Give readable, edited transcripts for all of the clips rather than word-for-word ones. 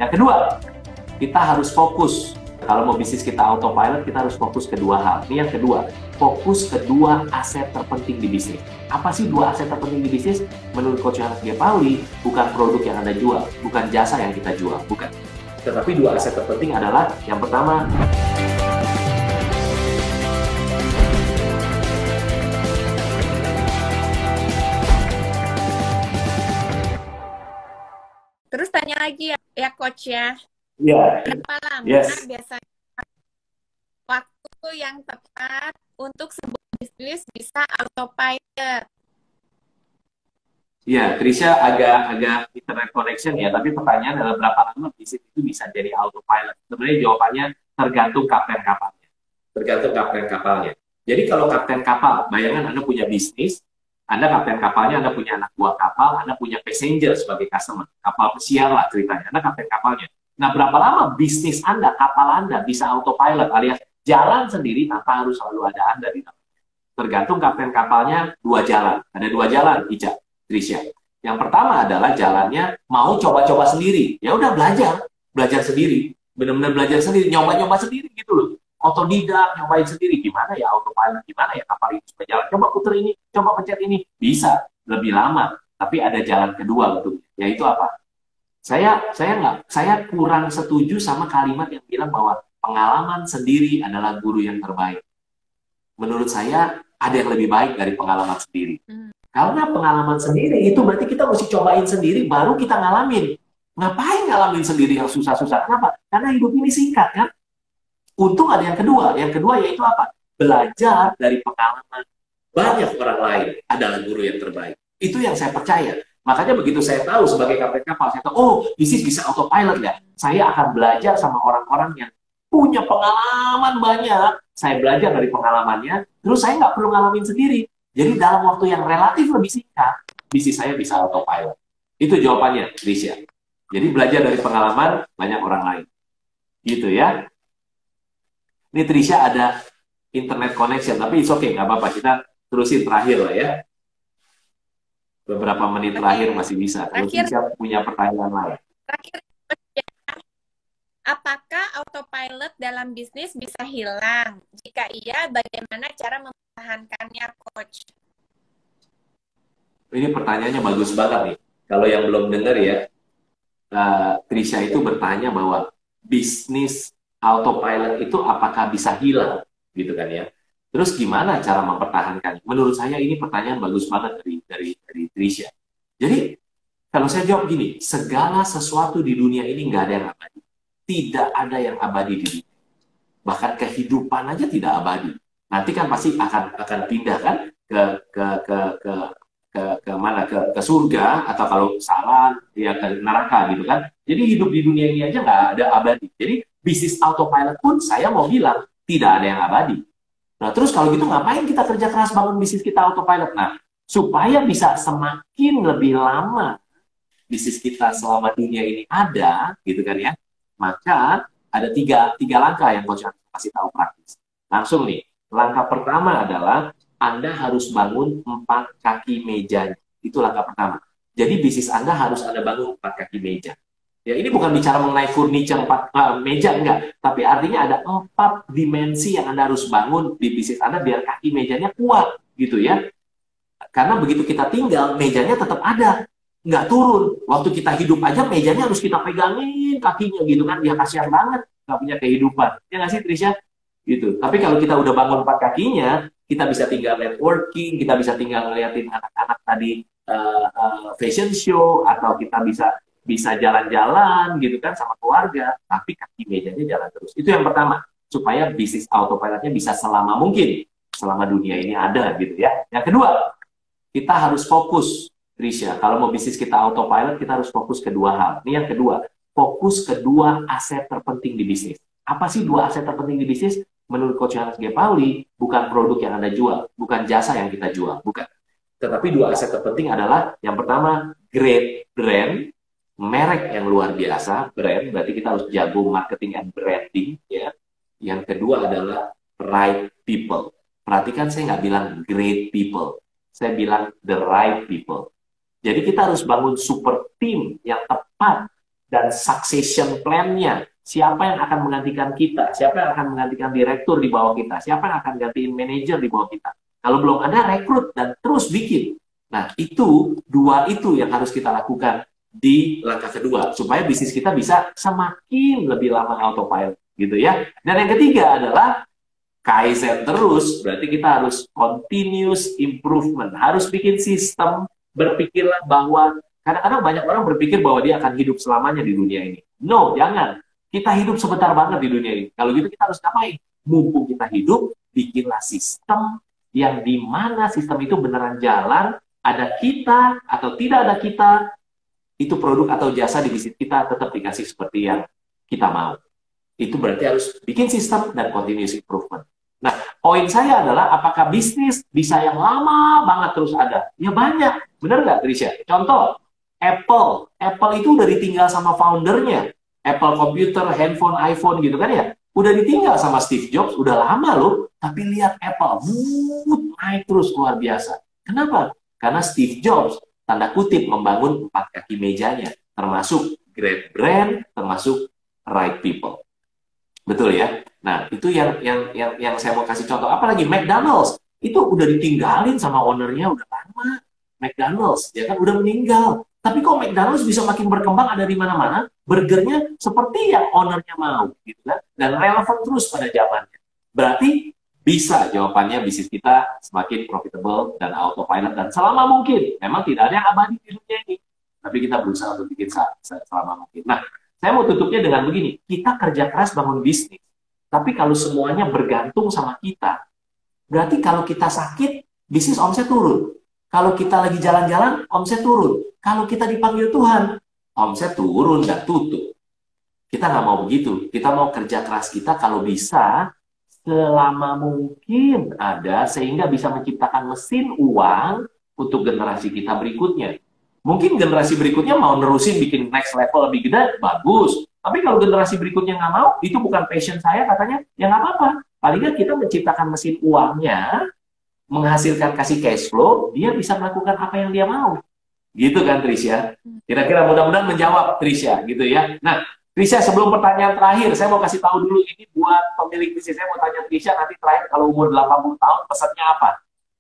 Yang kedua, kita harus fokus. Kalau mau bisnis kita autopilot, kita harus fokus ke dua hal. Ini yang kedua, fokus ke dua aset terpenting di bisnis. Apa sih dua aset terpenting di bisnis? Menurut Coach Johannes G. Pauli, bukan produk yang Anda jual, bukan jasa yang kita jual, bukan. Tetapi dua aset terpenting adalah, yang pertama, terus tanya lagi ya Coach ya. ya, Berapa lama yes, biasanya waktu yang tepat untuk sebuah bisnis bisa autopilot? ya, Trisha agak internet connection ya, tapi pertanyaan adalah berapa lama bisnis itu bisa jadi autopilot? Sebenarnya jawabannya tergantung kapten kapalnya. Tergantung kapten kapalnya. Jadi kalau kapten kapal, bayangan Anda punya bisnis, Anda kapten kapalnya, Anda punya anak buah kapal, Anda punya passenger sebagai customer, kapal pesiar lah ceritanya, Anda kapten kapalnya. Nah, berapa lama bisnis Anda, kapal Anda bisa autopilot alias jalan sendiri tanpa harus selalu ada Anda di dalam? Tergantung kapten kapalnya, dua jalan. Ada dua jalan, Ica, Trisha. Yang pertama adalah jalannya mau coba-coba sendiri. Ya udah belajar sendiri. Benar-benar belajar sendiri, nyoba-nyoba sendiri gitu loh. Otodidak, nyobain sendiri. Gimana ya autopilot, gimana ya kapal itu supaya jalan. Coba puter ini, coba pencet ini. Bisa, lebih lama. Tapi ada jalan kedua, betul. Yaitu apa? Saya kurang setuju sama kalimat yang bilang bahwa pengalaman sendiri adalah guru yang terbaik. Menurut saya ada yang lebih baik dari pengalaman sendiri. Karena pengalaman sendiri itu berarti kita mesti cobain sendiri baru kita ngalamin. Ngapain ngalamin sendiri yang susah-susah? Kenapa? Karena hidup ini singkat kan. Untung ada yang kedua. Yang kedua yaitu apa? Belajar dari pengalaman banyak orang lain adalah guru yang terbaik. Itu yang saya percaya. Makanya begitu saya tahu sebagai kapten kapal, saya tahu, oh, bisnis bisa autopilot ya. Saya akan belajar sama orang-orang yang punya pengalaman banyak. Saya belajar dari pengalamannya, terus saya nggak perlu ngalamin sendiri. Jadi dalam waktu yang relatif lebih singkat, bisnis saya bisa autopilot. Itu jawabannya, Trisha. Jadi belajar dari pengalaman banyak orang lain. Gitu ya. Ini Trisha ada internet connection, tapi it's okay, nggak apa-apa. Kita terusin terakhir lah ya. Beberapa menit terakhir masih bisa. Kalau Trisha punya pertanyaan lain. Terakhir, apakah autopilot dalam bisnis bisa hilang? Jika iya, bagaimana cara mempertahankannya, Coach? Ini pertanyaannya bagus banget nih. Kalau yang belum dengar ya, Trisha itu bertanya bahwa bisnis autopilot itu apakah bisa hilang, gitu kan ya? Terus gimana cara mempertahankannya? Menurut saya ini pertanyaan bagus banget dari Trisha. Jadi kalau saya jawab gini, segala sesuatu di dunia ini nggak ada yang abadi. Tidak ada yang abadi di dunia. Bahkan kehidupan aja tidak abadi. Nanti kan pasti akan pindah kan ke mana, ke surga, atau kalau salah ya ke neraka gitu kan. Jadi hidup di dunia ini aja nggak ada abadi. Jadi bisnis autopilot pun saya mau bilang tidak ada yang abadi. Nah terus kalau gitu ngapain kita kerja keras bangun bisnis kita autopilot? Nah supaya bisa semakin lebih lama bisnis kita selama dunia ini ada gitu kan ya, maka ada tiga langkah yang Coach kasih tahu praktis. Langsung nih, langkah pertama adalah Anda harus bangun 4 kaki meja. Itu langkah pertama. Jadi bisnis Anda harus Anda bangun 4 kaki meja. Ya, ini bukan bicara mengenai furniture 4 meja, enggak. Tapi artinya ada 4 dimensi yang Anda harus bangun di bisnis Anda biar kaki mejanya kuat, gitu ya. Karena begitu kita tinggal, mejanya tetap ada. Nggak turun. Waktu kita hidup aja, mejanya harus kita pegangin kakinya, gitu kan. Ya, kasihan banget. Nggak punya kehidupan. Ya nggak sih, Trisha? Gitu. Tapi kalau kita udah bangun 4 kakinya, kita bisa tinggal networking, kita bisa tinggal ngeliatin anak-anak tadi fashion show, atau kita bisa jalan-jalan gitu kan sama keluarga, tapi kaki mejanya jalan terus. Itu yang pertama, supaya bisnis autopilotnya bisa selama mungkin, selama dunia ini ada gitu ya. Yang kedua, kita harus fokus, Trisha. Kalau mau bisnis kita autopilot, kita harus fokus ke dua hal. Ini yang kedua, fokus ke dua aset terpenting di bisnis. Apa sih dua aset terpenting di bisnis? Menurut Coach Johannes G. Pauli, bukan produk yang Anda jual, bukan jasa yang kita jual, bukan. Tetapi dua aset terpenting adalah, yang pertama, great brand, merek yang luar biasa, brand, berarti kita harus jago marketing and branding, ya. Yang kedua adalah right people. Perhatikan, saya nggak bilang great people, saya bilang the right people. Jadi kita harus bangun super team yang tepat dan succession plan-nya. Siapa yang akan menggantikan kita? Siapa yang akan menggantikan direktur di bawah kita? Siapa yang akan gantiin manajer di bawah kita? Kalau belum ada, rekrut dan terus bikin. Nah, itu dua itu yang harus kita lakukan di langkah kedua supaya bisnis kita bisa semakin lebih lama autopilot gitu ya. Dan yang ketiga adalah Kaizen terus, berarti kita harus continuous improvement, harus bikin sistem. Berpikirlah bahwa kadang-kadang banyak orang berpikir bahwa dia akan hidup selamanya di dunia ini. No, jangan. Kita hidup sebentar banget di dunia ini. Kalau gitu kita harus ngapain? Mumpung kita hidup, bikinlah sistem yang dimana sistem itu beneran jalan, ada kita atau tidak ada kita, itu produk atau jasa di bisnis kita tetap dikasih seperti yang kita mau. Itu berarti harus bikin sistem dan continuous improvement. Nah, poin saya adalah apakah bisnis bisa yang lama banget terus ada? Ya banyak. Bener nggak, Trisha? Contoh, Apple. Apple itu udah ditinggal sama foundernya. Apple Computer, handphone, iPhone gitu kan ya. Udah ditinggal sama Steve Jobs, udah lama loh. Tapi lihat Apple, naik terus luar biasa. Kenapa? Karena Steve Jobs, tanda kutip, membangun 4 kaki mejanya. Termasuk great brand, termasuk right people. Betul ya? Nah, itu yang saya mau kasih contoh. Apalagi McDonald's, itu udah ditinggalin sama ownernya udah lama. McDonald's, ya kan udah meninggal. Tapi kok McDonald's bisa makin berkembang ada di mana-mana, burgernya seperti yang ownernya mau, gitu kan? Dan relevan terus pada zamannya. Berarti bisa jawabannya bisnis kita semakin profitable dan autopilot dan selama mungkin. Memang tidak ada yang abadi di dunia ini, tapi kita berusaha untuk bikin selama mungkin. Nah, saya mau tutupnya dengan begini, kita kerja keras bangun bisnis, tapi kalau semuanya bergantung sama kita, berarti kalau kita sakit, bisnis omset turun. Kalau kita lagi jalan-jalan, omset turun. Kalau kita dipanggil Tuhan, omset turun dan tutup. Kita nggak mau begitu. Kita mau kerja keras kita kalau bisa selama mungkin ada sehingga bisa menciptakan mesin uang untuk generasi kita berikutnya. Mungkin generasi berikutnya mau nerusin bikin next level lebih gede, bagus. Tapi kalau generasi berikutnya nggak mau, itu bukan passion saya katanya, ya nggak apa-apa. Paling nggak kita menciptakan mesin uangnya, menghasilkan kasih cash flow, dia bisa melakukan apa yang dia mau. Gitu kan, Trisha? Kira-kira mudah-mudahan menjawab, Trisha, gitu ya. Nah, Trisha, sebelum pertanyaan terakhir, saya mau kasih tahu dulu ini buat pemilik bisnis. Saya mau tanya Trisha nanti terakhir kalau umur 80 tahun pesannya apa?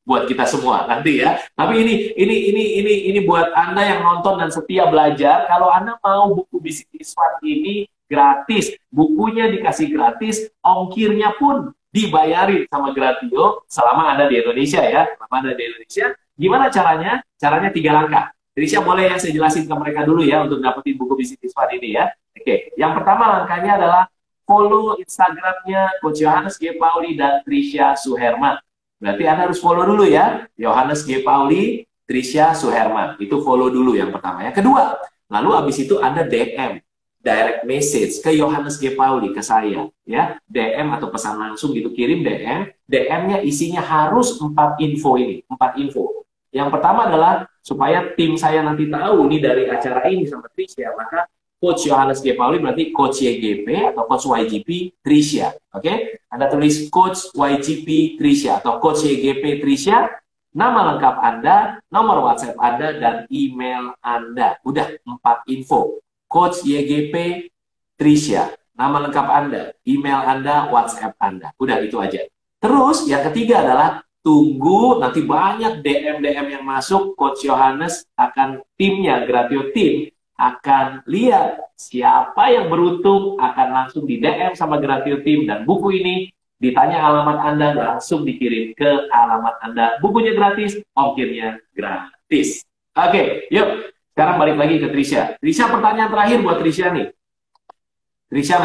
Buat kita semua nanti ya. Tapi ini buat Anda yang nonton dan setia belajar. Kalau Anda mau buku bisnis fund ini gratis, bukunya dikasih gratis, ongkirnya pun dibayarin sama Gratio selama Anda di Indonesia ya. Selama Anda di Indonesia, gimana caranya? Caranya 3 langkah. Trisha boleh ya saya jelasin ke mereka dulu ya untuk dapetin buku bisnis fund ini ya. Oke, yang pertama langkahnya adalah follow Instagramnya Coach Yohanes G. Pauli dan Trisha Suherman. Berarti Anda harus follow dulu ya, Yohanes G. Pauli, Trisha Suherman. Itu follow dulu yang pertama. Yang kedua, lalu abis itu Anda DM, direct message ke Yohanes G. Pauli, ke saya. Ya, DM atau pesan langsung gitu, kirim DM. DM-nya isinya harus 4 info ini, 4 info. Yang pertama adalah supaya tim saya nanti tahu nih dari acara ini sama Trisha, maka Coach Yohanes G. Pauli berarti Coach YGP atau Coach YGP Trisha. Oke? Anda tulis Coach YGP Trisha atau Coach YGP Trisha, nama lengkap Anda, nomor WhatsApp Anda, dan email Anda. Udah 4 info. Coach YGP Trisha, nama lengkap Anda, email Anda, WhatsApp Anda. Udah itu aja. Terus yang ketiga adalah tunggu nanti banyak DM-DM yang masuk. Coach Yohanes akan timnya, Gratio Team, akan lihat siapa yang beruntung akan langsung di DM sama Gratio Team dan buku ini ditanya alamat Anda langsung dikirim ke alamat Anda. Bukunya gratis, ongkirnya gratis. Oke, yuk sekarang balik lagi ke Trisha. Trisha, pertanyaan terakhir buat Trisha nih. Trisha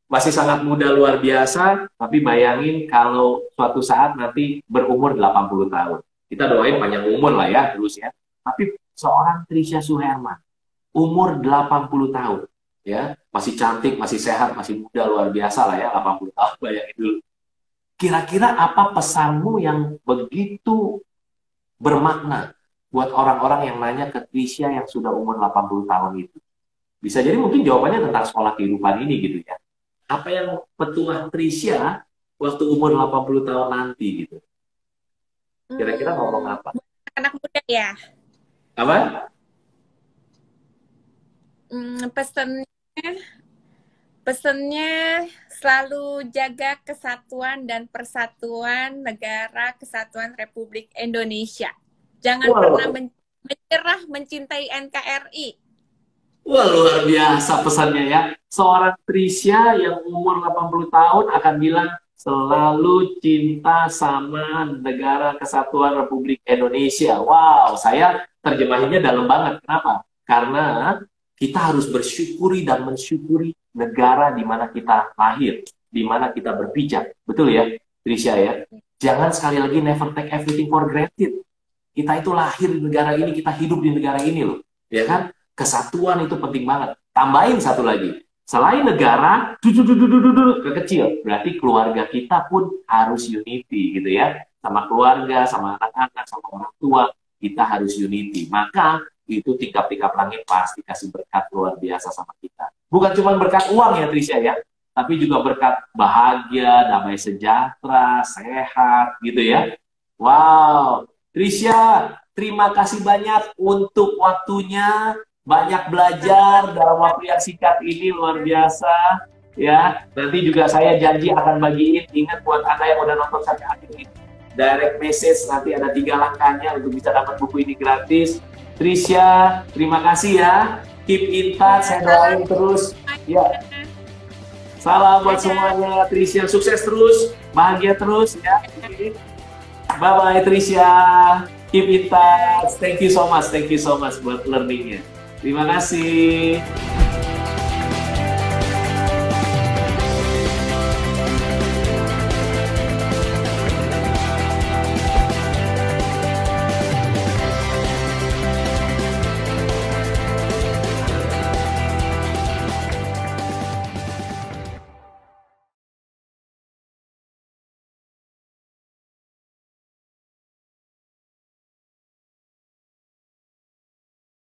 masih sangat muda luar biasa, tapi bayangin kalau suatu saat nanti berumur 80 tahun. Kita doain panjang umur lah ya terus ya. Tapi seorang Trisha Suherman umur 80 tahun, ya, masih cantik, masih sehat, masih muda, luar biasa lah ya, 80 tahun, bayangin dulu. Kira-kira apa pesanmu yang begitu bermakna buat orang-orang yang nanya ke Trisha yang sudah umur 80 tahun itu? Bisa jadi mungkin jawabannya tentang sekolah kehidupan ini gitu ya. Apa yang petuah Trisha waktu umur 80 tahun nanti gitu? Kira-kira ngomong apa? Anak muda ya? Apa? Pesannya, pesannya selalu jaga kesatuan dan persatuan negara kesatuan Republik Indonesia. Jangan pernah menyerah mencintai NKRI. Wah, luar biasa pesannya ya. Seorang Trisha yang umur 80 tahun akan bilang selalu cinta sama negara kesatuan Republik Indonesia. Wow, saya terjemahinnya dalam banget. Kenapa? Karena kita harus bersyukuri dan mensyukuri negara di mana kita lahir, di mana kita berpijak. Betul ya, Trisha ya? Jangan sekali lagi never take everything for granted. Kita itu lahir di negara ini, kita hidup di negara ini loh. Ya kan? Kesatuan itu penting banget. Tambahin satu lagi. Selain negara, kecil. Berarti keluarga kita pun harus unity gitu ya. Sama keluarga, sama anak-anak, sama orang tua. Kita harus unity. Maka itu tingkap-tingkap langit pasti kasih berkat luar biasa sama kita. Bukan cuma berkat uang ya Trisha ya, tapi juga berkat bahagia, damai sejahtera, sehat gitu ya. Wow, Trisha, terima kasih banyak untuk waktunya, banyak belajar dalam waktu yang singkat ini, luar biasa ya. Nanti juga saya janji akan bagiin, ingat buat Anda yang udah nonton sampai akhir ini, direct message nanti ada 3 langkahnya untuk bisa dapat buku ini gratis. Trisha, terima kasih ya. Keep in touch, saya doain terus. Ya. Salam buat semuanya, Trisha. Sukses terus, bahagia terus ya. Bye-bye, Trisha. Keep in touch. Thank you so much buat learningnya. Terima kasih.